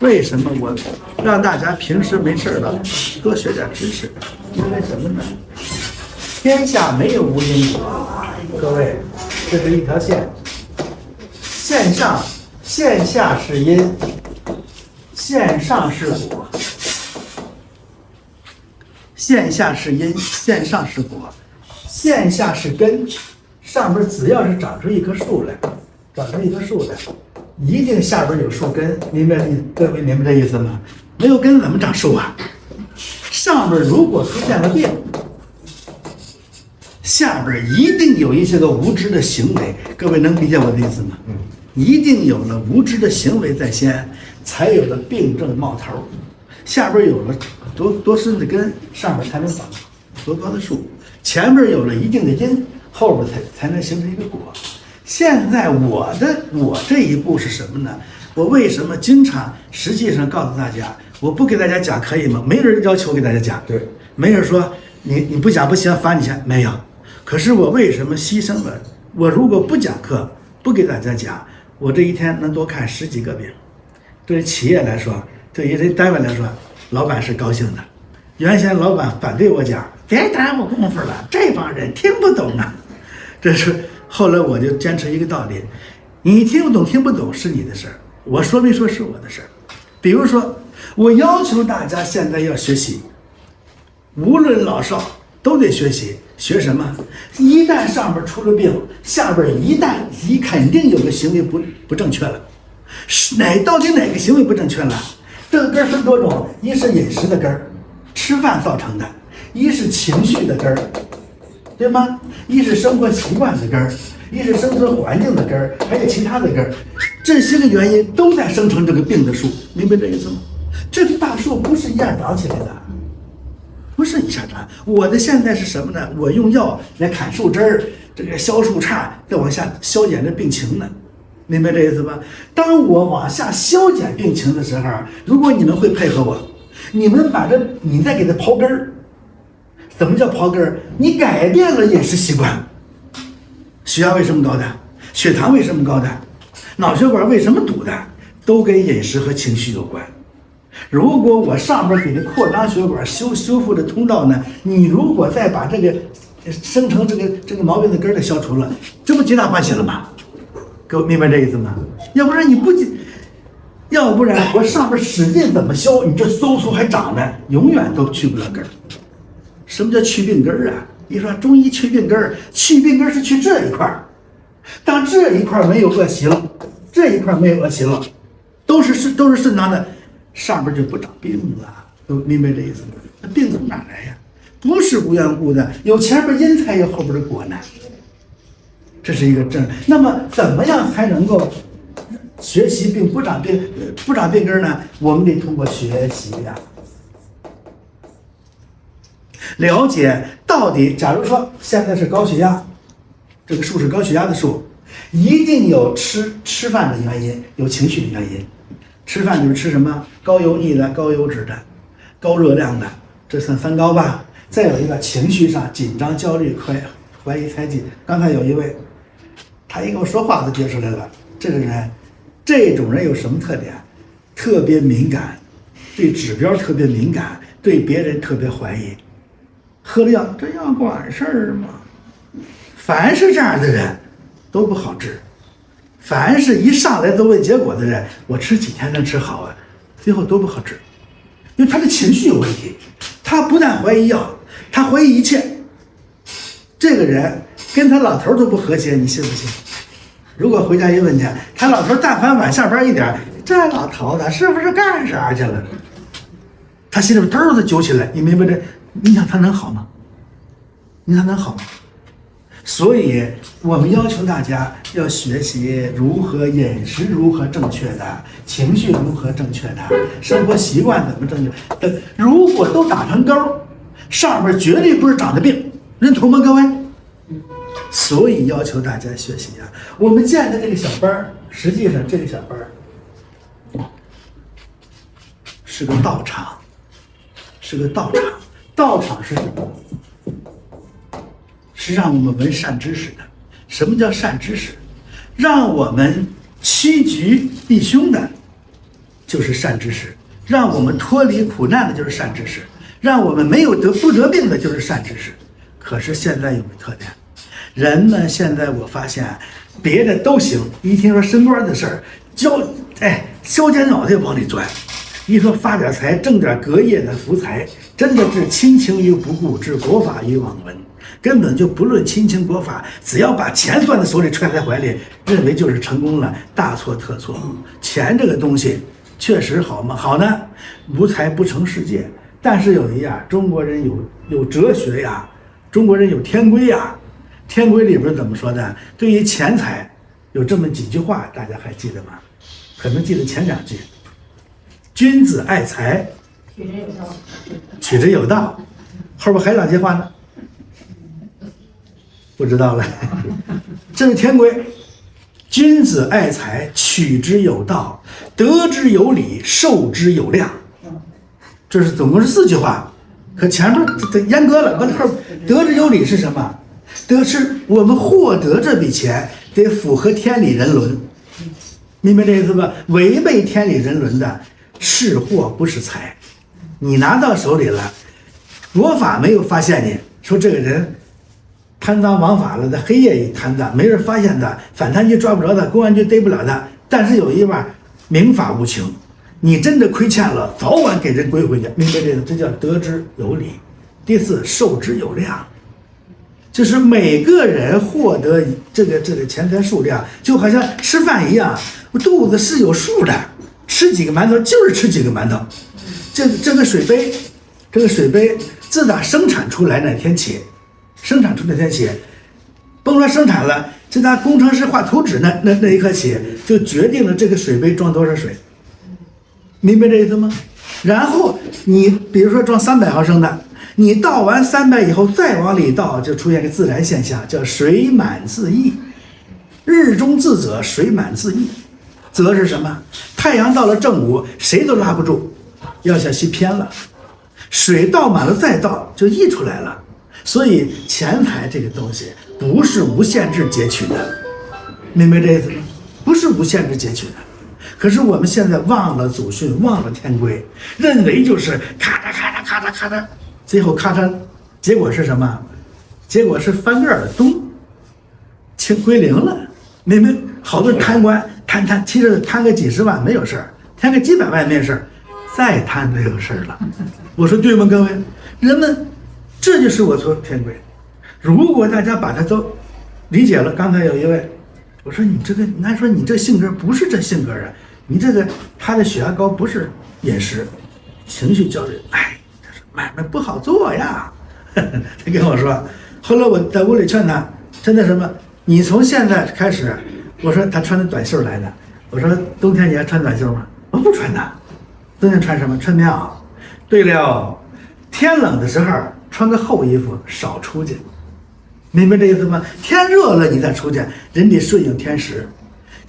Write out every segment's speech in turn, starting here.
为什么我让大家平时没事了多学点知识？因为什么呢？天下没有无因果。各位，这是一条线，线上线下是因，线上是果。线下是因，线上是果，线下是根，上边只要是长出一棵树来，一定下边有树根，各位明白这意思吗？没有根怎么长树啊？上边如果出现了病，下边一定有一些个无知的行为，各位能理解我的意思吗？一定有了无知的行为在先，才有了病症冒头。下边有了多深的根，上边才能长多高的树。前边有了一定的因，后边才能形成一个果。现在我这一步是什么呢？我为什么经常实际上告诉大家，我不给大家讲可以吗？没人要求给大家讲，对，没人说你不讲不行，罚你钱，没有。可是我为什么牺牲了？我如果不讲课，不给大家讲，我这一天能多看10几个病。对于企业来说，对于这单位来说，老板是高兴的。原先老板反对我讲，别耽误功夫了，这帮人听不懂啊。这是后来我就坚持一个道理，你听不懂听不懂是你的事儿，我说没说是我的事儿。比如说，我要求大家现在要学习，无论老少都得学习。学什么？一旦上边出了病，下边肯定有个行为不正确了。到底哪个行为不正确了？这个根分多种，一是饮食的根儿，吃饭造成的；一是情绪的根儿，对吗？一是生活习惯的根儿，一是生存环境的根儿，还有其他的根儿。这些个原因都在生成这个病的树，明白这意思吗？这个大树不是一下长起来的。不是一下长，我的现在是什么呢？我用药来砍树枝儿，这个消树杈，再往下消减这病情呢，明白这意思吧？当我往下消减病情的时候，如果你们会配合我，你们你再给它刨根儿。怎么叫刨根儿？你改变了饮食习惯，血压为什么高的？血糖为什么高的？脑血管为什么堵的？都跟饮食和情绪有关。如果我上边给它扩张血管，修复的通道呢，你如果再把这个生成这个毛病的根儿给消除了，这不皆大欢喜了吗？各位明白这意思吗？要不然我上边使劲怎么消，你这嗖还长呢，永远都去不了根儿。什么叫去病根儿啊？一说中医去病根儿，去病根儿是去这一块儿。当这一块没有恶习了，都是顺当的。上边就不长病了，都明白这意思吗？那病从哪来呀？不是无缘故的，有前边因才有后边的果呢。这是一个正。那么怎么样才能够学习并不长病根呢？我们得通过学习呀，了解到底。假如说现在是高血压，这个树是高血压的树，一定有吃饭的原因，有情绪的原因。吃饭就是吃什么？高油腻的、高油脂的、高热量的，这算3高吧。再有一个情绪上紧张、焦虑、怀疑、猜忌。刚才有一位，他一跟我说话都接出来了。这种人有什么特点？特别敏感，对指标特别敏感，对别人特别怀疑。喝了药，这药管事儿吗？凡是这样的人都不好治。凡是一上来都问结果的人，我吃几天能吃好啊？最后都不好治，因为他的情绪有问题。他不但怀疑药，他怀疑一切。这个人跟他老头都不和谐，你信不信？如果回家一问去，他老头但凡晚下班一点，这老头子是不是干啥去了？他心里边都揪起来，你明白这？你想他能好吗？所以我们要求大家要学习如何饮食如何正确的，情绪如何正确的，生活习惯怎么正确的。如果都打成勾，上面绝对不是长的病，认同吗各位？所以要求大家学习啊。我们建的这个小班，实际上这个小班是个道场，道场是什么？是让我们闻善知识的。什么叫善知识？让我们趋吉避凶的，就是善知识，让我们脱离苦难的就是善知识，让我们没有不得病的就是善知识。可是现在有个特点，人们现在我发现别的都行，一听说升官的事儿，削尖脑袋往里钻。一说发点财，挣点隔夜的福财，真的是亲情于不顾，置国法于罔闻，根本就不论亲情国法，只要把钱攥在手里，揣在怀里，认为就是成功了，大错特错。钱这个东西确实好吗？好呢，无财不成世界。但是有一样，中国人有哲学呀，中国人有天规呀。天规里边怎么说的？对于钱财有这么几句话，大家还记得吗？可能记得前2句。君子爱财，取之有道。后边还有2句话呢，不知道了。这是天规，君子爱财，取之有道，得之有理，受之有量。这是总共是4句话，可前面这阉割了。得之有理是什么？得是我们获得这笔钱得符合天理人伦，明白这意思吧？违背天理人伦的是货不是财，你拿到手里了，国法没有发现你，说这个人贪赃枉法了，在黑夜里贪赃，没人发现他，反贪局抓不着他，公安局逮不了他。但是有一半民法无情，你真的亏欠了，早晚给人归回去，明白这个？这叫得之有理。第4，受之有量，就是每个人获得这个钱财数量，就好像吃饭一样，我肚子是有数的。吃几个馒头就是吃几个馒头，这个水杯，自打生产出来那天起，甭说生产了，自打工程师画图纸那一刻起，就决定了这个水杯装多少水，明白这意思吗？然后你比如说装300毫升的，你倒完300以后再往里倒，就出现个自然现象，叫水满自溢。日中自则，水满自溢。则是什么？太阳到了正午，谁都拉不住，要小心偏了。水倒满了再倒，就溢出来了。所以钱财这个东西不是无限制截取的，明白这意思吗？不是无限制截取的。可是我们现在忘了祖训，忘了天规，认为就是咔嚓咔嚓咔嚓咔嚓，最后咔嚓，结果是什么？结果是翻个耳洞，归零了。明白？好多贪官贪，其实贪个几十万没有事儿，贪个几百万没事儿，再贪就有事儿了。我说对吗，各位？人们，这就是我说天规。如果大家把它都理解了，刚才有一位，我说你这个，按说你这性格不是这性格啊，你这个他的血压高不是饮食，情绪焦虑，买卖不好做呀。他跟我说，后来我在屋里劝他，真的什么？你从现在开始，我说他穿的短袖来的，我说冬天你还穿短袖吗？我不穿的，冬天穿什么？穿棉袄。对了，天冷的时候穿个厚衣服，少出去，明白这意思吗？天热了你再出去，人得顺应天时。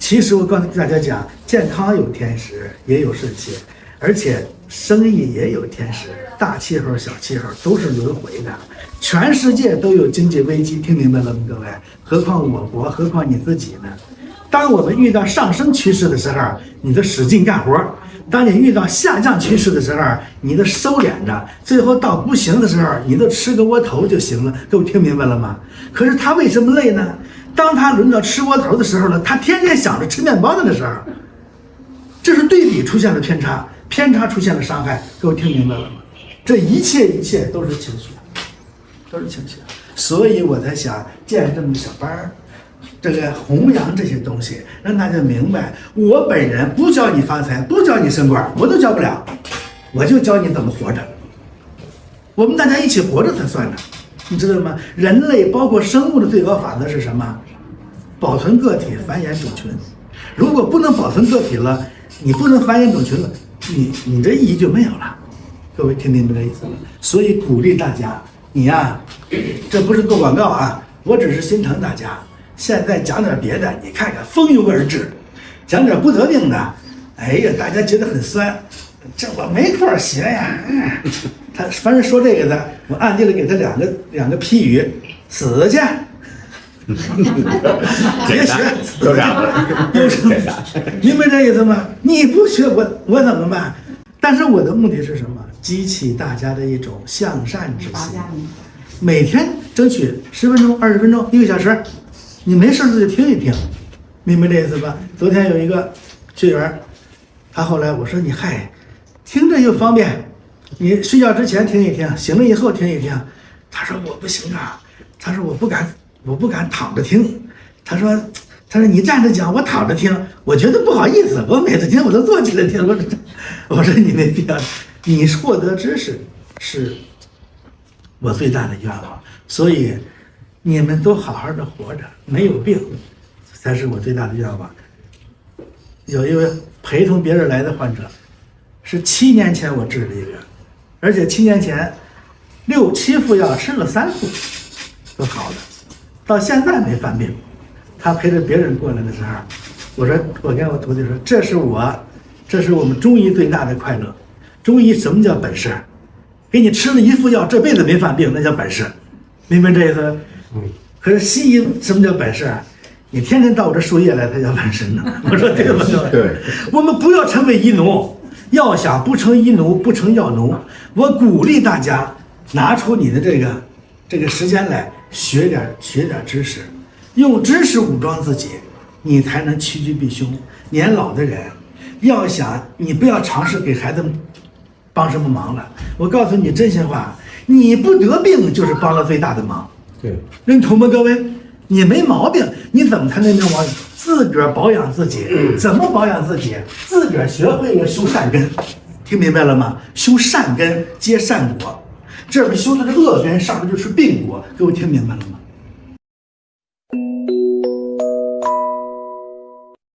其实我告诉大家讲，健康有天时，也有顺气，而且生意也有天时，大气候、小气候都是轮回的。全世界都有经济危机，听明白了吗，各位？何况我国，何况你自己呢？当我们遇到上升趋势的时候，你就使劲干活；当你遇到下降趋势的时候，你就收敛着；最后到不行的时候，你就吃个窝头就行了。各位听明白了吗？可是他为什么累呢？当他轮到吃窝头的时候呢，他天天想着吃面包的时候，这是对比出现了偏差，偏差出现了伤害。各位听明白了吗？这一切都是情绪。都是情绪，所以我才想建这么个小班儿，这个弘扬这些东西，让大家明白，我本人不教你发财，不教你升官，我都教不了，我就教你怎么活着。我们大家一起活着才算呢，你知道吗？人类包括生物的最高法则是什么？保存个体，繁衍种群。如果不能保存个体了，你不能繁衍种群了，你这意义就没有了。各位听明白这意思吗？所以鼓励大家。你呀，这不是做广告啊，我只是心疼大家。现在讲点别的，你看看蜂拥而至，讲点不得病的，哎呀，大家觉得很酸，这我没空学呀。他凡是说这个的，我暗地里给他两个批语，死去，别学，都这样，有什么？明白这意思吗？你不学我怎么办？但是我的目的是什么？激起大家的一种向善之心。每天争取10分钟、20分钟、1个小时，你没事就听一听，明白这意思吧？昨天有一个学员，他后来我说你嗨，听着又方便，你睡觉之前听一听，醒了以后听一听。他说我不行啊，他说我不敢躺着听，他说你站着讲，我躺着听，我觉得不好意思，我每次听我都坐起来听。我说你没必要，你获得知识是我最大的愿望，所以你们都好好的活着，没有病，才是我最大的愿望。有一位陪同别人来的患者，是7年前我治的一个，而且7年前6、7副药吃了3副都好了，到现在没犯病。他陪着别人过来的时候，我跟我徒弟说，这是我们中医最大的快乐。中医什么叫本事？给你吃了1副药，这辈子没犯病，那叫本事，明白这意思？可是西医什么叫本事？你天天到我这输液来，它叫本事呢。我说对不对？对，我们不要成为医奴，要想不成医奴，不成药奴。我鼓励大家拿出你的这个时间来学点知识，用知识武装自己，你才能趋吉避凶。年老的人要想，你不要尝试给孩子们帮什么忙了。我告诉你真心话，你不得病就是帮了最大的忙。对，认同吗，各位？你没毛病，你怎么才能往自个儿保养自己？怎么保养自己？自个儿学会了修善根，听明白了吗？修善根结善果，这边修的是恶根，上面就是病果。各位听明白了吗？